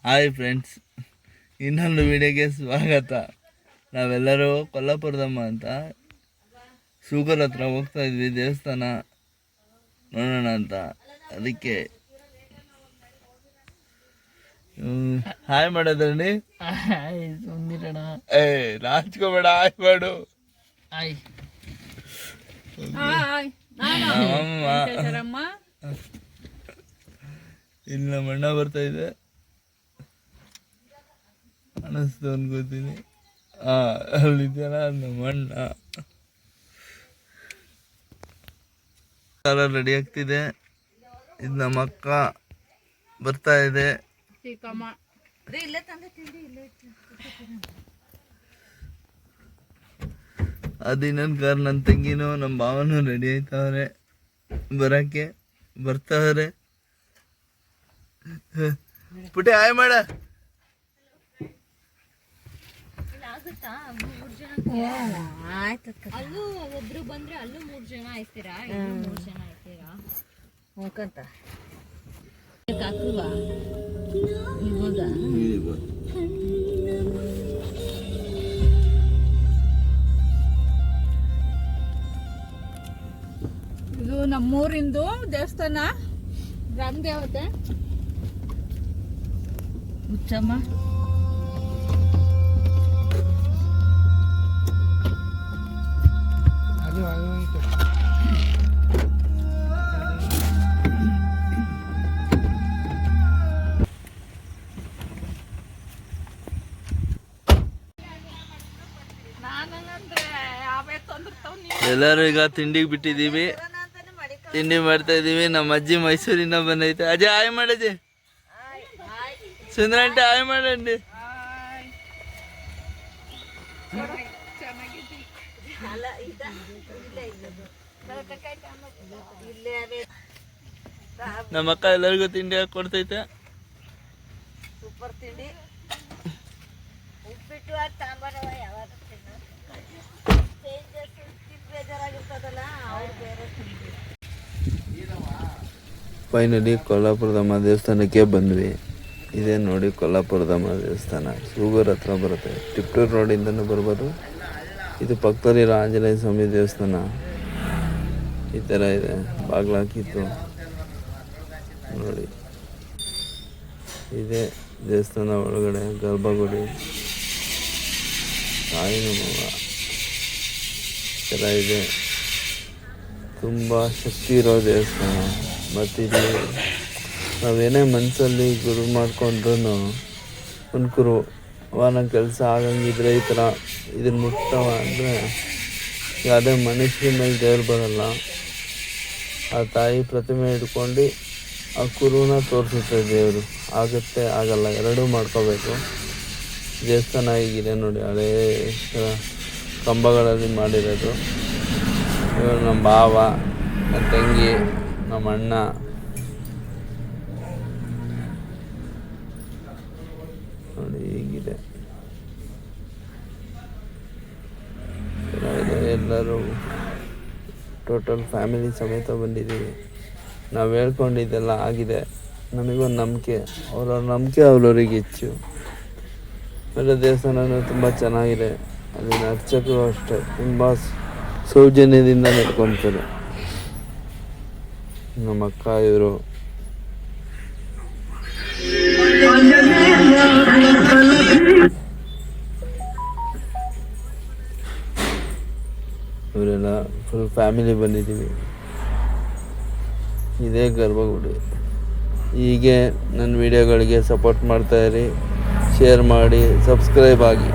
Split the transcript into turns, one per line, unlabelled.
Hi friends, ಇನ್ನೊಂದು ವಿಡಿಯೋಗೆ ಸ್ವಾಗತ. ನಾವೆಲ್ಲರೂ ಕೊಲ್ಲಾಪುರದಮ್ಮ ಅಂತ ಶುಗರ್ ಹತ್ರ ಹೋಗ್ತಾ ಇದ್ವಿ, ದೇವಸ್ಥಾನ ನೋಡೋಣ ಅಂತ. ಅದಕ್ಕೆ ಹಾಯ್ ಮಾಡೋದ್ರಲ್ಲಿ ನಾಚ್ಕೋಬೇಡ, ಹಾಯ್ ಮಾಡು. ಇಲ್ಲಿ ನಮ್ಮ ಅಣ್ಣ ಬರ್ತಾ ಇದೆ ಅನ್ನಿಸ್ತು ಅನ್ಕೋತೀನಿ. ಅಲ್ಲಿದ್ದಾನ ನಮ್ಮ ಅಣ್ಣ. ರೆಡಿ ಆಗ್ತಿದೆ. ಇದು ನಮ್ಮ ಅಕ್ಕ ಬರ್ತಾ ಇದೆ. ಅದು ಇನ್ನೊಂದು ಕಾರ್, ನನ್ನ ತಂಗಿನೂ ನಮ್ಮ ಭಾವನೂ ರೆಡಿ ಆಯ್ತವ್ರೆ ಬರಕ್ಕೆ. ಬರ್ತಾವ್ರೆ. ಪುಟ್ಟಿ ಹಾಯ್ ಮಾಡ.
ಅಲ್ಲೂ ಒಬ್ರು ಬಂದ್ರೆ ಅಲ್ಲೂ 3 ಜನ ಆಯ್ತೀರಾ, 3 ಜನ ಆಯ್ತೀರಾ ಹೋಗಂತ ಹಾಕುವ.
ಇದು ನಮ್ಮೂರಿಂದು ದೇವಸ್ಥಾನ, ಗ್ರಾಮ ದೇವತೆ
ಹುಚ್ಚಮ್ಮ.
ಎಲ್ಲರೂ ಈಗ ತಿಂಡಿಗೆ ಬಿಟ್ಟಿದ್ದೀವಿ, ತಿಂಡಿ ಮಾಡ್ತಾ ಇದ್ದೀವಿ. ನಮ್ಮ ಅಜ್ಜಿ ಮೈಸೂರಿಂದ ಬಂದೈತೆ. ಅಜ್ಜಿ ಹಾಯ್ ಮಾಡಜ್ಜಿ. ಸುಂದರಂಟಿ ಹಾಯ್ ಮಾಡಂడి. ನಮ್ಮ ಅಕ್ಕ ಎಲ್ಲರಿಗೂ ತಿಂಡಿ ಹಾಕಿ ಕೊಡ್ತೈತೆ.
ಸೂಪರ್ ತಿಂಡಿ. ಉಪ್ಪಿಟ್ಟು ಸಾಂಬಾರ ಯಾವಾಗ
ಫೈನಲಿ ಕೊಲ್ಲಾಪುರದಮ್ಮ ದೇವಸ್ಥಾನಕ್ಕೆ ಬಂದ್ವಿ. ಇದೇ ನೋಡಿ ಕೊಲ್ಲಾಪುರದಮ್ಮ ದೇವಸ್ಥಾನ. ಶುಗರ್ ಹತ್ರ ಬರುತ್ತೆ, ಟಿಪ್ಟೂರ್ ರೋಡಿಂದನೂ ಬರ್ಬೋದು. ಇದು ಪಕ್ಕದಲ್ಲಿರೋ ಆಂಜನೇಯ ಸ್ವಾಮಿ ದೇವಸ್ಥಾನ ಈ ಥರ ಇದೆ. ಬಾಗ್ಲಾಕಿತ್ತು ನೋಡಿ. ಇದೇ ದೇವಸ್ಥಾನ ಒಳಗಡೆ ಗರ್ಭಗುಡಿ, ತಾಯಿನಮ್ಮವ್ವ ಥರ ಇದೆ. ತುಂಬ ಶಕ್ತಿ ಇರೋ ದೇವಸ್ಥಾನ. ಮತ್ತಿಲ್ಲಿ ನಾವೇನೇ ಮನಸ್ಸಲ್ಲಿ ಗುರು ಮಾಡ್ಕೊಂಡ್ರು ಅನ್ಕರು ನನ್ನ ಕೆಲಸ ಆಗಂಗಿದ್ರೆ ಈ ಥರ ಇದನ್ನು ಮುಟ್ತವ ಅಂದರೆ ಯಾವುದೇ ಮನುಷ್ಯರ ಮೇಲೆ ದೇವ್ರು ಬರಲ್ಲ. ಆ ತಾಯಿ ಪ್ರತಿಮೆ ಹಿಡ್ಕೊಂಡು ಆ ಕುರುನ ತೋರಿಸುತ್ತೆ ದೇವರು. ಆಗುತ್ತೆ ಆಗಲ್ಲ ಎರಡೂ ಮಾಡ್ಕೋಬೇಕು. ದೇವಸ್ಥಾನ ಹೀಗಿದೆ ನೋಡಿ, ಹಳೇ ಕಂಬಗಳಲ್ಲಿ ಮಾಡಿರೋದು. ಇವರು ನಮ್ಮ ಭಾವ, ನನ್ನ ತಂಗಿ, ನಮ್ಮ ಅಣ್ಣ. ನೋಡಿ ಹೀಗಿದೆ. ಎಲ್ಲರೂ ಟೋಟಲ್ ಫ್ಯಾಮಿಲಿ ಸಮೇತ ಬಂದಿದ್ದೀವಿ. ನಾವು ಹೇಳ್ಕೊಂಡಿದ್ದೆಲ್ಲ ಆಗಿದೆ. ನಮಗೊಂದು ನಂಬಿಕೆ, ಅವ್ರವ್ರ ನಂಬಿಕೆ ಅವ್ರವ್ರಿಗೆ ಹೆಚ್ಚು. ಆಮೇಲೆ ದೇವಸ್ಥಾನ ತುಂಬ ಚೆನ್ನಾಗಿದೆ. ಅಲ್ಲಿನ ಅರ್ಚಕರು ಅಷ್ಟೇ ತುಂಬ ಸೌಜನ್ಯದಿಂದ ನಡ್ಕೊತಾರೆ. ನಮ್ಮ ಅಕ್ಕ ಇವರು. ಇವರೆಲ್ಲ ಫುಲ್ ಫ್ಯಾಮಿಲಿ ಬಂದಿದ್ದೀವಿ. ಇದೇ ಗರ್ಭಗುಡಿ. ಹೀಗೆ ನನ್ನ ವಿಡಿಯೋಗಳಿಗೆ ಸಪೋರ್ಟ್ ಮಾಡ್ತಾಯಿರಿ, ಶೇರ್ ಮಾಡಿ, ಸಬ್ಸ್ಕ್ರೈಬ್ ಆಗಿ.